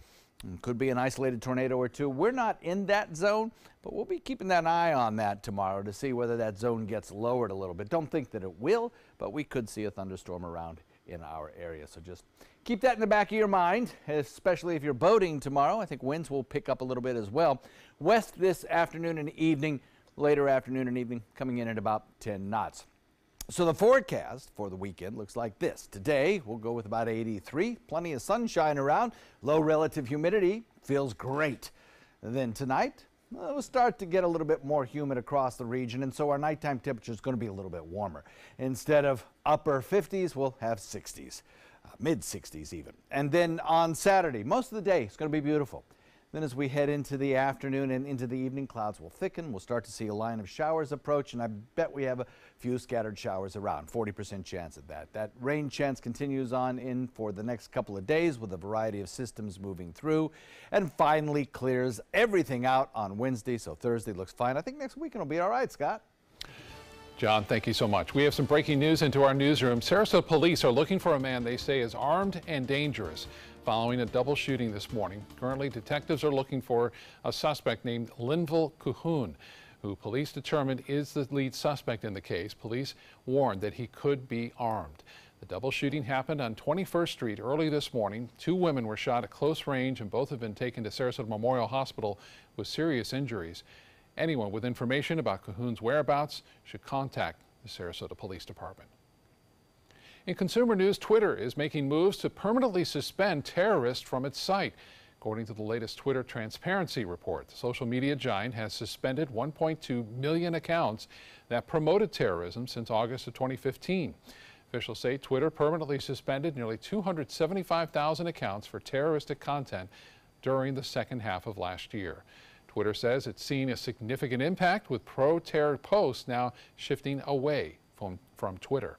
Could be an isolated tornado or two. We're not in that zone, but we'll be keeping an eye on that tomorrow to see whether that zone gets lowered a little bit. Don't think that it will, but we could see a thunderstorm around in our area. So just keep that in the back of your mind, especially if you're boating tomorrow. I think winds will pick up a little bit as well. West this afternoon and evening, later afternoon and evening, coming in at about 10 knots. So the forecast for the weekend looks like this. Today, we'll go with about 83. Plenty of sunshine around. Low relative humidity. Feels great. And then tonight, we'll start to get a little bit more humid across the region, and so our nighttime temperature is going to be a little bit warmer. Instead of upper 50s, we'll have 60s, mid 60s even. And then on Saturday, most of the day, it's going to be beautiful. Then as we head into the afternoon and into the evening, clouds will thicken. We'll start to see a line of showers approach, and I bet we have a few scattered showers around, 40% chance of that. That rain chance continues on in for the next couple of days with a variety of systems moving through, and finally clears everything out on Wednesday, so Thursday looks fine. I think next weekend will be all right, Scott. John, thank you so much. We have some breaking news into our newsroom. Sarasota police are looking for a man they say is armed and dangerous following a double shooting this morning. Currently, detectives are looking for a suspect named Linville Cahoon, who police determined is the lead suspect in the case. Police warned that he could be armed. The double shooting happened on 21st Street early this morning. 2 women were shot at close range, and both have been taken to Sarasota Memorial Hospital with serious injuries. Anyone with information about Cahoon's whereabouts should contact the Sarasota Police Department. In consumer news, Twitter is making moves to permanently suspend terrorists from its site. According to the latest Twitter transparency report, the social media giant has suspended 1.2 million accounts that promoted terrorism since August of 2015. Officials say Twitter permanently suspended nearly 275,000 accounts for terroristic content during the second half of last year. Twitter says it's seen a significant impact, with pro-terror posts now shifting away from Twitter.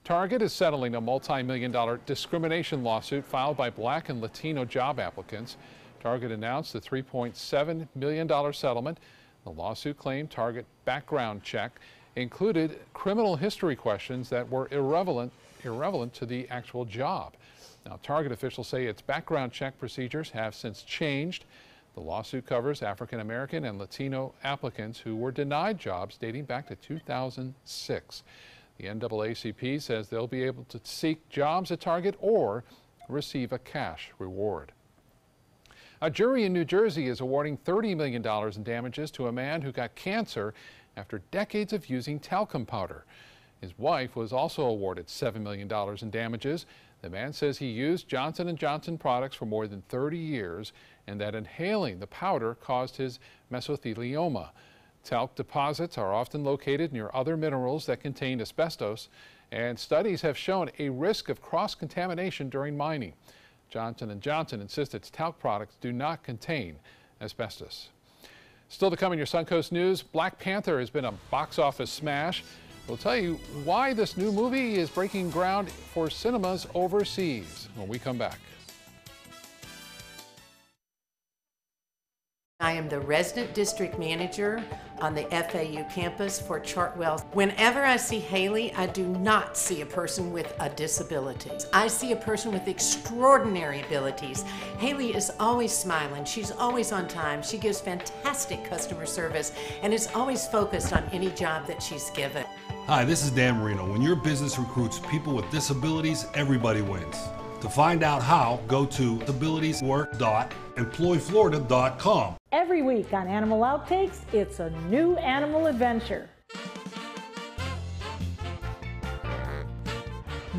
Target is settling a multi-million-dollar discrimination lawsuit filed by Black and Latino job applicants. Target announced the $3.7 million settlement. The lawsuit claimed Target background check included criminal history questions that were irrelevant to the actual job. Now, Target officials say its background check procedures have since changed. The lawsuit covers African American and Latino applicants who were denied jobs dating back to 2006. The NAACP says they'll be able to seek jobs at Target or receive a cash reward. A jury in New Jersey is awarding $30 million in damages to a man who got cancer after decades of using talcum powder. His wife was also awarded $7 million in damages. The man says he used Johnson & Johnson products for more than 30 years and that inhaling the powder caused his mesothelioma. Talc deposits are often located near other minerals that contain asbestos, and studies have shown a risk of cross-contamination during mining. Johnson & Johnson insists its talc products do not contain asbestos. Still to come in your Suncoast News, Black Panther has been a box office smash. We'll tell you why this new movie is breaking ground for cinemas overseas when we come back. am the resident district manager on the FAU campus for Chartwell. Whenever I see Haley, I do not see a person with a disability. I see a person with extraordinary abilities. Haley is always smiling. She's always on time. She gives fantastic customer service and is always focused on any job that she's given. Hi, this is Dan Marino. When your business recruits people with disabilities, everybody wins. To find out how, go to disabilitieswork.employflorida.com. Every week on Animal Outtakes, it's a new animal adventure.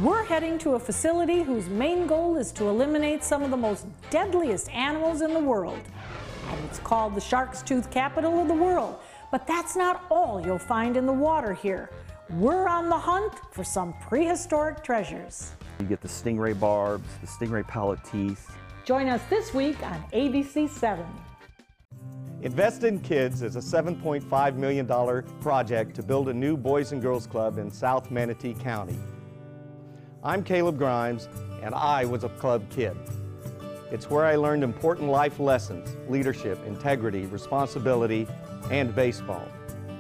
We're heading to a facility whose main goal is to eliminate some of the most deadliest animals in the world. And it's called the Shark's Tooth Capital of the World. But that's not all you'll find in the water here. We're on the hunt for some prehistoric treasures. You get the stingray barbs, the stingray palate teeth. Join us this week on ABC 7. Invest in Kids is a $7.5 million project to build a new Boys and Girls Club in South Manatee County. I'm Caleb Grimes, and I was a club kid. It's where I learned important life lessons, leadership, integrity, responsibility, and baseball.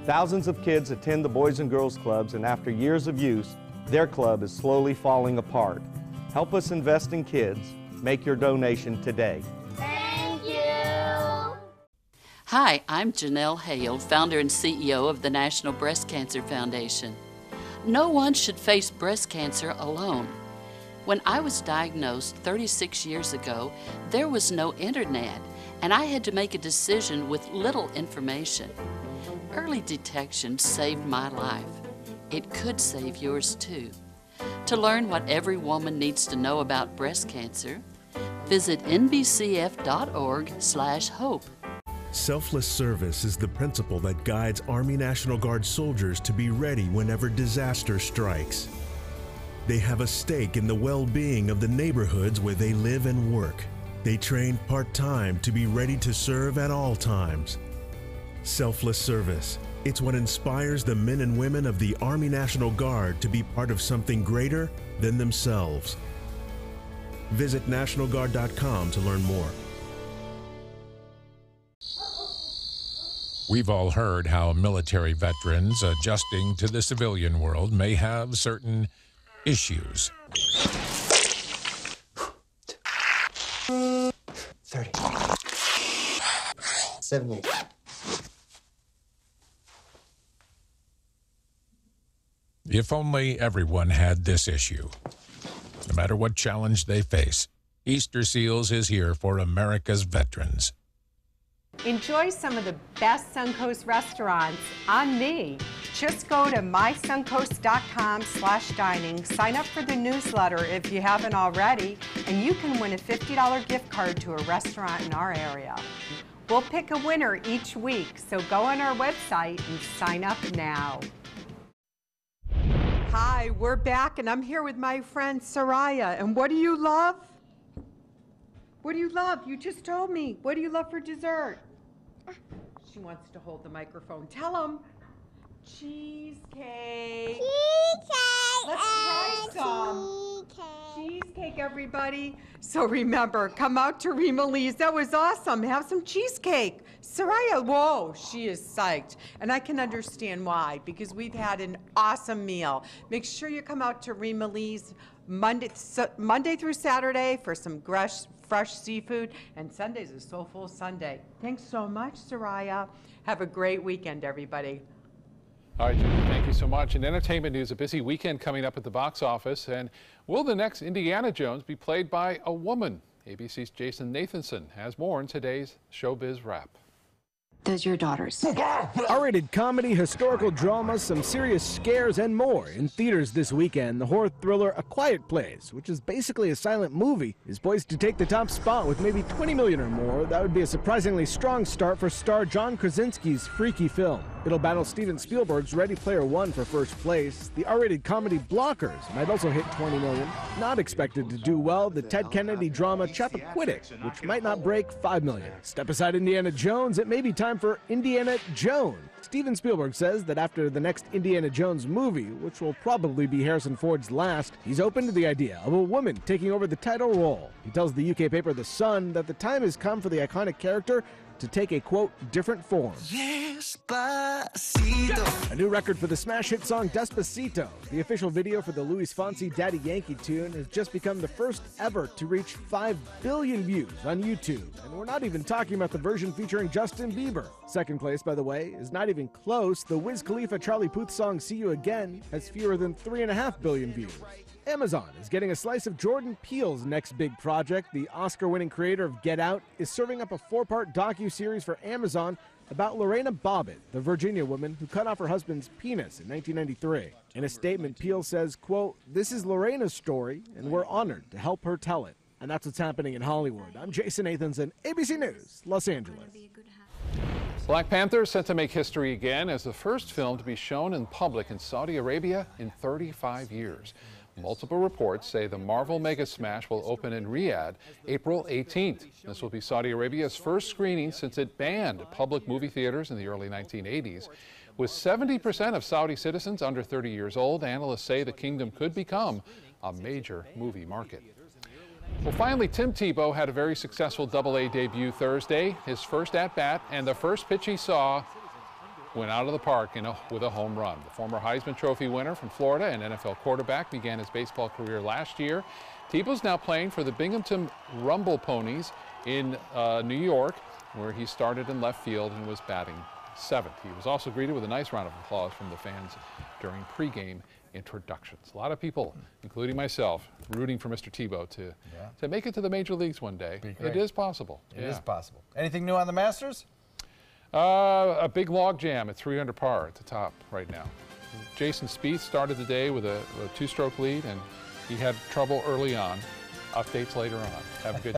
Thousands of kids attend the Boys and Girls Clubs, and after years of use, their club is slowly falling apart. Help us invest in kids. Make your donation today. Thank you. Hi, I'm Janelle Hale, founder and CEO of the National Breast Cancer Foundation. No one should face breast cancer alone. When I was diagnosed 36 years ago, there was no internet, and I had to make a decision with little information. Early detection saved my life. It could save yours too. To learn what every woman needs to know about breast cancer, visit nbcf.org/hope. Selfless service is the principle that guides Army National Guard soldiers to be ready whenever disaster strikes. They have a stake in the well-being of the neighborhoods where they live and work. They train part-time to be ready to serve at all times. Selfless service. It's what inspires the men and women of the Army National Guard to be part of something greater than themselves. Visit NationalGuard.com to learn more. We've all heard how military veterans adjusting to the civilian world may have certain issues. 30. 70. If only everyone had this issue. No matter what challenge they face, Easter Seals is here for America's veterans. Enjoy some of the best Suncoast restaurants on me. Just go to mysuncoast.com/dining, sign up for the newsletter if you haven't already, and you can win a $50 gift card to a restaurant in our area. We'll pick a winner each week, so go on our website and sign up now. Hi, we're back, and I'm here with my friend Soraya. And what do you love? What do you love? You just told me. What do you love for dessert? She wants to hold the microphone. Tell them. Cheesecake. Cheesecake. Let's try some. Cheesecake, everybody. So remember, come out to Rima Lee's. That was awesome. Have some cheesecake. Soraya, whoa, she is psyched. And I can understand why, because we've had an awesome meal. Make sure you come out to Rima Lee's Monday through Saturday for some fresh seafood, and Sunday's a Soulful Sunday. Thanks so much, Soraya. Have a great weekend, everybody. All right, Judy, thank you so much. In entertainment news, a busy weekend coming up at the box office. And will the next Indiana Jones be played by a woman? ABC's Jason Nathanson has more in today's Showbiz Wrap. Those your daughters. R-rated comedy, historical drama, some serious scares, and more. In theaters this weekend, the horror thriller A Quiet Place, which is basically a silent movie, is poised to take the top spot with maybe $20 million or more. That would be a surprisingly strong start for star John Krasinski's freaky film. It'll battle Steven Spielberg's Ready Player One for first place. The R-rated comedy Blockers might also hit $20 million. Not expected to do well, the Ted Kennedy drama Chappaquiddick, which might not break $5 million. Step aside Indiana Jones, it may be time for Indiana Jones. Steven Spielberg says that after the next Indiana Jones movie, which will probably be Harrison Ford's last, he's open to the idea of a woman taking over the title role. He tells the UK paper The Sun that the time has come for the iconic character to take a, quote, different form. A new record for the smash hit song Despacito. The official video for the Luis Fonsi Daddy Yankee tune has just become the first ever to reach 5 billion views on YouTube. And we're not even talking about the version featuring Justin Bieber. Second place, by the way, is not even close. The Wiz Khalifa Charlie Puth song See You Again has fewer than 3.5 billion views. Amazon is getting a slice of Jordan Peele's next big project. The Oscar-winning creator of Get Out is serving up a 4-part docu-series for Amazon about Lorena Bobbitt, the Virginia woman who cut off her husband's penis in 1993. In a statement, Peele says, quote, "This is Lorena's story, and we're honored to help her tell it." And that's what's happening in Hollywood. I'm Jason Nathanson, ABC News, Los Angeles. Black Panther is set to make history again as the first film to be shown in public in Saudi Arabia in 35 years. Multiple reports say the Marvel Mega Smash will open in Riyadh April 18th. This will be Saudi Arabia's first screening since it banned public movie theaters in the early 1980s. With 70% of Saudi citizens under 30 years old, analysts say the kingdom could become a major movie market. Well, finally, Tim Tebow had a very successful Double-A debut Thursday. His first at-bat and the first pitch he saw went out of the park with a home run. The former Heisman Trophy winner from Florida and NFL quarterback began his baseball career last year. Tebow's now playing for the Binghamton Rumble Ponies in New York, where he started in left field and was batting 7th. He was also greeted with a nice round of applause from the fans during pregame introductions. A lot of people, including myself, rooting for Mr. Tebow to make it to the major leagues one day. It is possible. It is possible. Anything new on the Masters? A big log jam at 3 under par at the top right now. Jason Spieth started the day with a 2-stroke lead, and he had trouble early on. Updates later on. Have a good